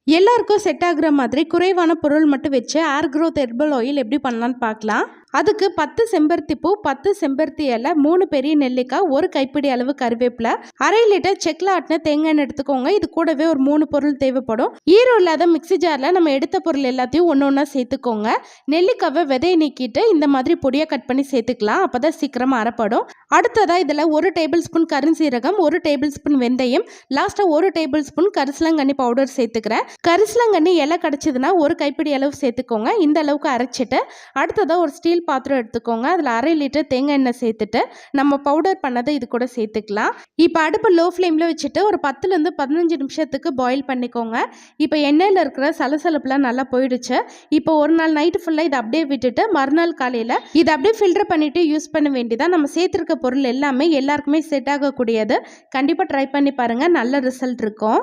எல்லாருக்கும் செட் ஆகுற மாதிரி குறைவான பொருள் மட்டும் வச்சு ஏர் க்ரோத் ஹெர்பல் ஆயில் எப்படி பண்ணலான்னு பார்க்கலாம். அதுக்கு 10 செம்பருத்தி பூ, 10 செம்பருத்தி இலை, 3 பெரிய நெல்லிக்காய், ஒரு கைப்பிடி அளவு கருவேப்பிலை, 1/2 லிட்டர் செக்கில் ஆட்டின தேங்காய் எண்ணெய் எடுத்துக்கோங்க. இது கூடவே ஒரு 3 பொருள் தேவைப்படும். ஈரம் இல்லாத மிக்சி ஜாரில் நம்ம எடுத்த பொருள் எல்லாத்தையும் ஒன்று ஒன்றா சேர்த்துக்கோங்க. நெல்லிக்காவை விதையை நீக்கிட்டு இந்த மாதிரி பொடியாக கட் பண்ணி சேர்த்துக்கலாம். அப்போ தான் சீக்கிரமாக அரைப்படும். அடுத்ததாக இதில் 1 டேபிள் ஸ்பூன் கருஞ்சீரகம், 1 டேபிள் ஸ்பூன் வெந்தயம், லாஸ்ட்டாக 1 டேபிள் ஸ்பூன் கரிசலாங்கண்ணி பவுடர் சேர்த்துக்கிறேன். கரிசலாங்கண்ணி இலை கிடச்சிதுன்னா ஒரு கைப்பிடி அளவு சேர்த்துக்கோங்க. இந்த அளவுக்கு அரைச்சிட்டு அடுத்ததாக ஒரு ஸ்டீல் பாத்திரம் எடுத்துக்கோங்க. அதில் 1/2 லிட்டர் தேங்காய் எண்ணெய் சேர்த்துட்டு நம்ம பவுடர் பண்ணதை இது கூட சேர்த்துக்கலாம். இப்போ அடுப்பு லோ ஃப்ளேமில் வச்சுட்டு ஒரு 10லேருந்து 15 நிமிஷத்துக்கு பாயில் பண்ணிக்கோங்க. இப்போ எண்ணெயில் இருக்கிற சலசலப்புலாம் நல்லா போயிடுச்சு. இப்போ ஒரு நாள் நைட்டு ஃபுல்லாக இதை அப்படியே விட்டுட்டு மறுநாள் காலையில் இதை அப்படியே ஃபில்டர் பண்ணிவிட்டு யூஸ் பண்ண வேண்டியதான். நம்ம சேர்த்துருக்க பொருள் எல்லாமே எல்லாருக்குமே செட் ஆகக்கூடியது. கண்டிப்பாக ட்ரை பண்ணி பாருங்கள், நல்ல ரிசல்ட் இருக்கும்.